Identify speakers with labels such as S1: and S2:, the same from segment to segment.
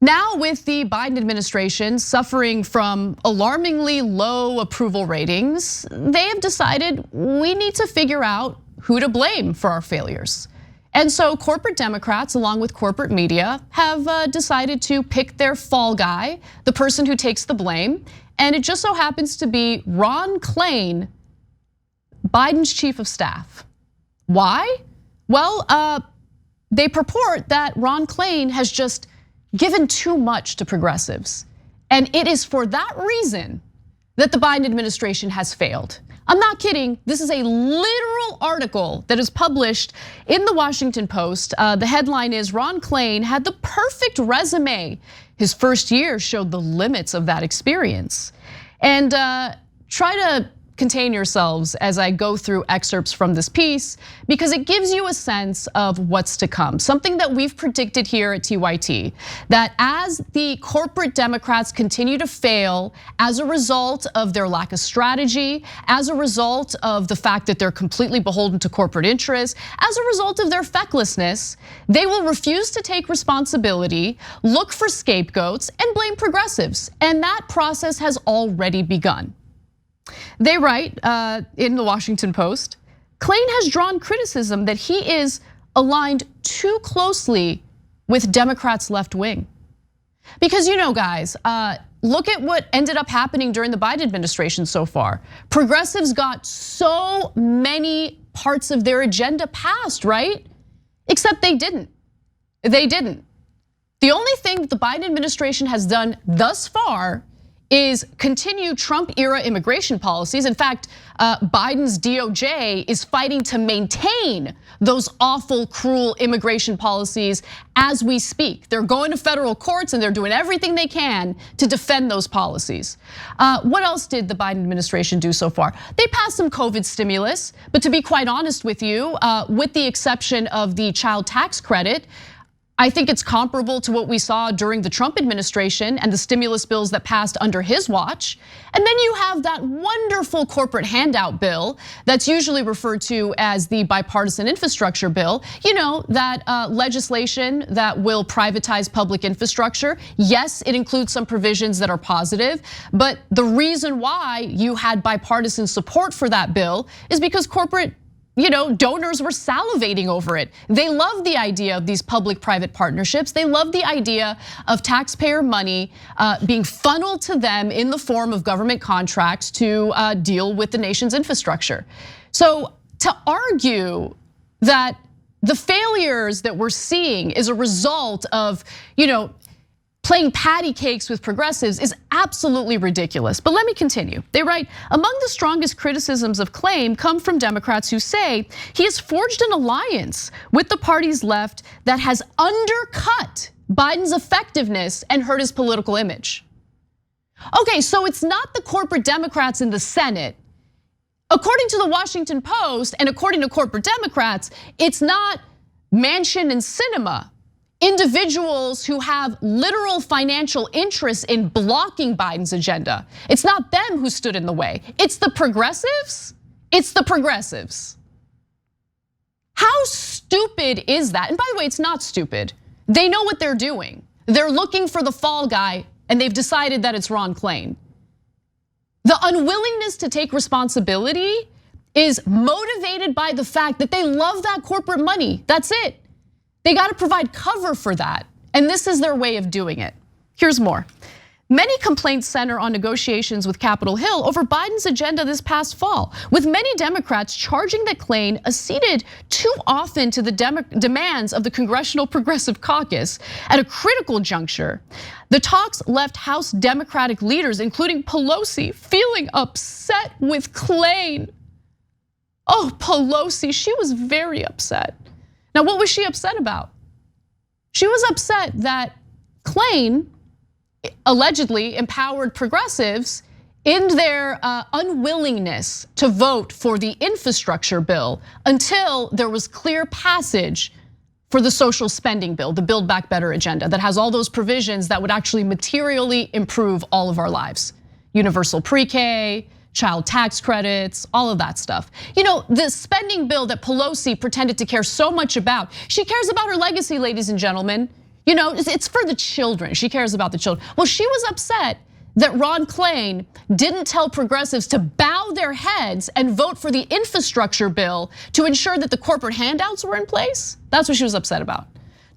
S1: Now with the Biden administration suffering from alarmingly low approval ratings, they have decided we need to figure out who to blame for our failures. And so corporate Democrats, along with corporate media, have decided to pick their fall guy, the person who takes the blame. And it just so happens to be Ron Klain, Biden's chief of staff. Why? Well, they purport that Ron Klain has just given too much to progressives. And it is for that reason that the Biden administration has failed. I'm not kidding. This is a literal article that is published in the Washington Post. The headline is Ron Klain had the perfect resume. His first year showed the limits of that experience. And try to contain yourselves as I go through excerpts from this piece because it gives you a sense of what's to come. Something that we've predicted here at TYT, that as the corporate Democrats continue to fail as a result of their lack of strategy, as a result of the fact that they're completely beholden to corporate interests, as a result of their fecklessness, they will refuse to take responsibility, look for scapegoats, and blame progressives. And that process has already begun. They write in the Washington Post, Klain has drawn criticism that he is aligned too closely with Democrats' left wing. Because guys, look at what ended up happening during the Biden administration so far. Progressives got so many parts of their agenda passed, right? Except they didn't. They didn't. The only thing that the Biden administration has done thus far is continue Trump-era immigration policies. In fact, Biden's DOJ is fighting to maintain those awful, cruel immigration policies as we speak. They're going to federal courts and they're doing everything they can to defend those policies. What else did the Biden administration do so far? They passed some COVID stimulus, but to be quite honest with you, with the exception of the child tax credit, I think it's comparable to what we saw during the Trump administration and the stimulus bills that passed under his watch. And then you have that wonderful corporate handout bill that's usually referred to as the bipartisan infrastructure bill. That legislation that will privatize public infrastructure. Yes, it includes some provisions that are positive, but the reason why you had bipartisan support for that bill is because corporate donors were salivating over it. They love the idea of these public-private partnerships. They love the idea of taxpayer money being funneled to them in the form of government contracts to deal with the nation's infrastructure. So to argue that the failures that we're seeing is a result of, playing patty cakes with progressives is absolutely ridiculous. But let me continue. They write, among the strongest criticisms of Klain come from Democrats who say he has forged an alliance with the party's left that has undercut Biden's effectiveness and hurt his political image. Okay, so it's not the corporate Democrats in the Senate. According to the Washington Post and according to corporate Democrats, it's not Manchin and Sinema, individuals who have literal financial interests in blocking Biden's agenda. It's not them who stood in the way. It's the progressives. It's the progressives. How stupid is that? And by the way, it's not stupid. They know what they're doing. They're looking for the fall guy and they've decided that it's Ron Klain. The unwillingness to take responsibility is motivated by the fact that they love that corporate money. That's it. They got to provide cover for that. And this is their way of doing it. Here's more. Many complaints center on negotiations with Capitol Hill over Biden's agenda this past fall, with many Democrats charging that Klain acceded too often to the demands of the Congressional Progressive Caucus at a critical juncture. The talks left House Democratic leaders, including Pelosi, feeling upset with Klain. Oh, Pelosi, she was very upset. Now, what was she upset about? She was upset that Klain allegedly empowered progressives in their unwillingness to vote for the infrastructure bill until there was clear passage for the social spending bill, the Build Back Better agenda that has all those provisions that would actually materially improve all of our lives. Universal pre-K, child tax credits, all of that stuff. The spending bill that Pelosi pretended to care so much about, she cares about her legacy, ladies and gentlemen. You know, it's for the children. She cares about the children. Well, she was upset that Ron Klain didn't tell progressives to bow their heads and vote for the infrastructure bill to ensure that the corporate handouts were in place. That's what she was upset about.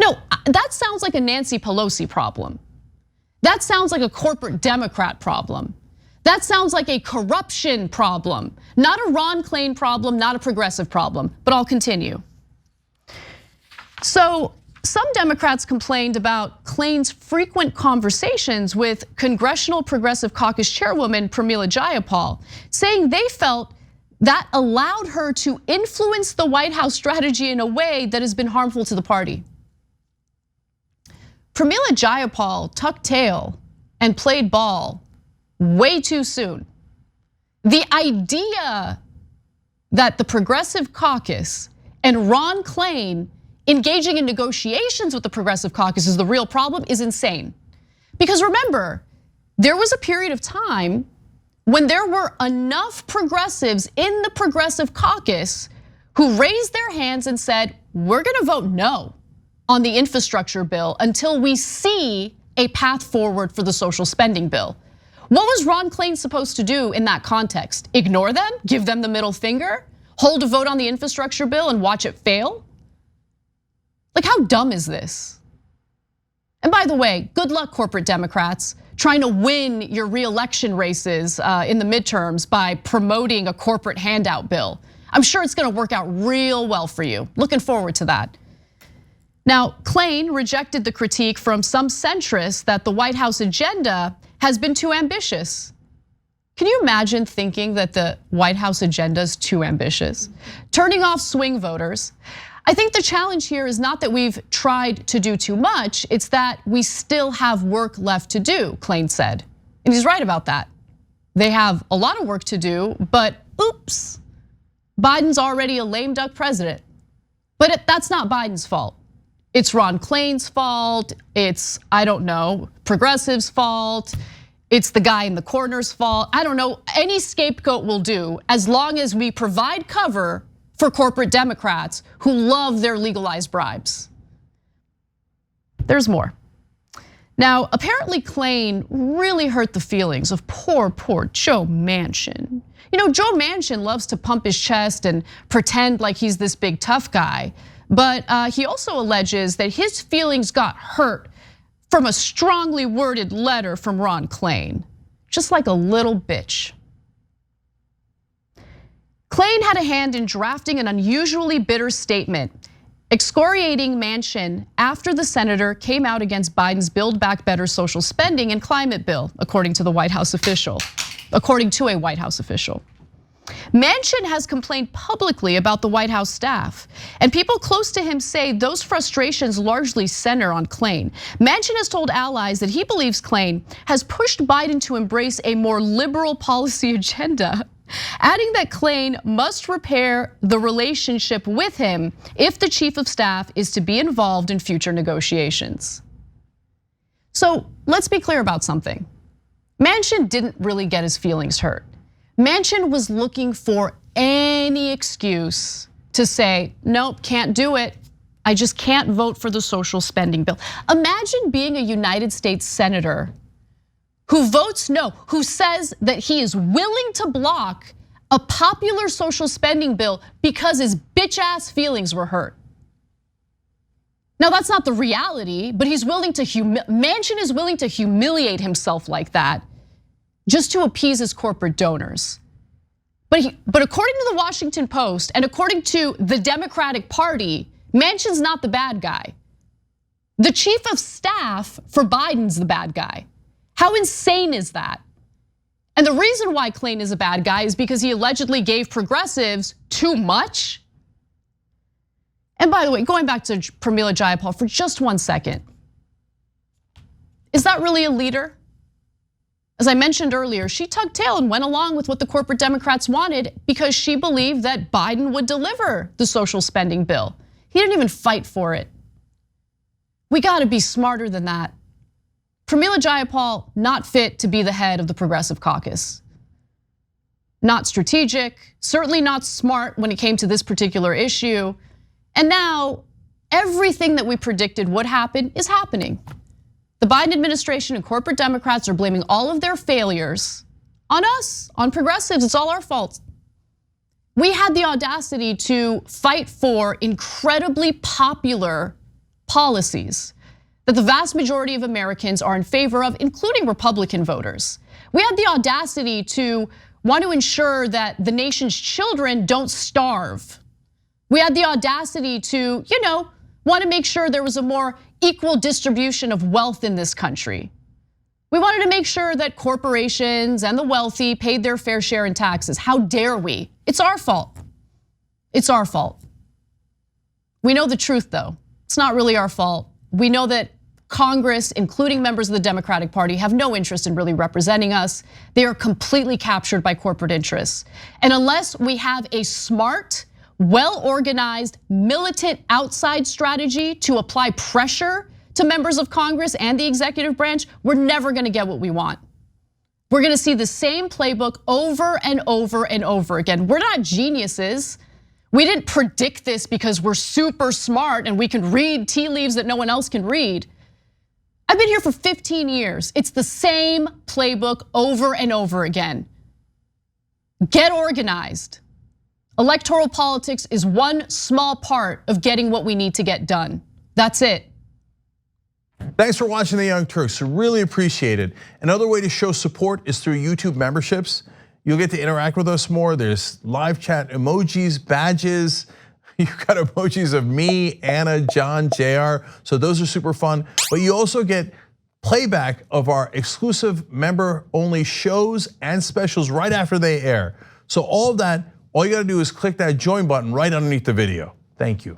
S1: No, that sounds like a Nancy Pelosi problem. That sounds like a corporate Democrat problem. That sounds like a corruption problem, not a Ron Klain problem, not a progressive problem, but I'll continue. So some Democrats complained about Klain's frequent conversations with Congressional Progressive Caucus Chairwoman Pramila Jayapal, saying they felt that allowed her to influence the White House strategy in a way that has been harmful to the party. Pramila Jayapal tucked tail and played ball way too soon. The idea that the Progressive Caucus and Ron Klain engaging in negotiations with the Progressive Caucus is the real problem is insane. Because remember, there was a period of time when there were enough progressives in the Progressive Caucus who raised their hands and said, we're gonna vote no on the infrastructure bill until we see a path forward for the social spending bill. What was Ron Klain supposed to do in that context? Ignore them, give them the middle finger, hold a vote on the infrastructure bill and watch it fail? Like, how dumb is this? And by the way, good luck, corporate Democrats, trying to win your re-election races in the midterms by promoting a corporate handout bill. I'm sure it's gonna work out real well for you. Looking forward to that. Now, Klain rejected the critique from some centrists that the White House agenda has been too ambitious. Can you imagine thinking that the White House agenda is too ambitious? Turning off swing voters. I think the challenge here is not that we've tried to do too much, it's that we still have work left to do, Klain said. And he's right about that. They have a lot of work to do, but oops, Biden's already a lame duck president. But that's not Biden's fault. It's Ron Klain's fault, it's, I don't know, progressives' fault, it's the guy in the corner's fault. I don't know, any scapegoat will do as long as we provide cover for corporate Democrats who love their legalized bribes. There's more. Now, apparently Klain really hurt the feelings of poor Joe Manchin. You know, Joe Manchin loves to pump his chest and pretend like he's this big tough guy. But he also alleges that his feelings got hurt from a strongly worded letter from Ron Klain, just like a little bitch. Klain had a hand in drafting an unusually bitter statement, excoriating Manchin after the senator came out against Biden's Build Back Better social spending and climate bill, according to a White House official. Manchin has complained publicly about the White House staff, and people close to him say those frustrations largely center on Klain. Manchin has told allies that he believes Klain has pushed Biden to embrace a more liberal policy agenda, adding that Klain must repair the relationship with him if the chief of staff is to be involved in future negotiations. So let's be clear about something. Manchin didn't really get his feelings hurt. Manchin was looking for any excuse to say, nope, can't do it. I just can't vote for the social spending bill. Imagine being a United States senator who votes no, who says that he is willing to block a popular social spending bill because his bitch ass feelings were hurt. Now that's not the reality, but Manchin is willing to humiliate himself like that just to appease his corporate donors. But according to the Washington Post and according to the Democratic Party, Manchin's not the bad guy. The chief of staff for Biden's the bad guy. How insane is that? And the reason why Klain is a bad guy is because he allegedly gave progressives too much. And by the way, going back to Pramila Jayapal for just 1 second. Is that really a leader? As I mentioned earlier, she tugged tail and went along with what the corporate Democrats wanted because she believed that Biden would deliver the social spending bill. He didn't even fight for it. We gotta be smarter than that. Pramila Jayapal, not fit to be the head of the Progressive Caucus. Not strategic, certainly not smart when it came to this particular issue. And now Everything that we predicted would happen is happening. The Biden administration and corporate Democrats are blaming all of their failures on us, on progressives. It's all our fault. We had the audacity to fight for incredibly popular policies that the vast majority of Americans are in favor of, including Republican voters. We had the audacity to want to ensure that the nation's children don't starve. We had the audacity to, want to make sure there was a more equal distribution of wealth in this country. We wanted to make sure that corporations and the wealthy paid their fair share in taxes. How dare we? It's our fault. It's our fault. We know the truth though. It's not really our fault. We know that Congress, including members of the Democratic Party, have no interest in really representing us. They are completely captured by corporate interests. And unless we have a smart, well-organized, militant outside strategy to apply pressure to members of Congress and the executive branch, we're never gonna get what we want. We're gonna see the same playbook over and over and over again. We're not geniuses. We didn't predict this because we're super smart and we can read tea leaves that no one else can read. I've been here for 15 years. It's the same playbook over and over again. Get organized. Electoral politics is one small part of getting what we need to get done. That's it.
S2: Thanks for watching The Young Turks, really appreciate it. Another way to show support is through YouTube memberships. You'll get to interact with us more. There's live chat emojis, badges. You've got emojis of me, Anna, John, JR. So those are super fun. But you also get playback of our exclusive member-only shows and specials right after they air. So all of that, all you gotta do is click that join button right underneath the video. Thank you.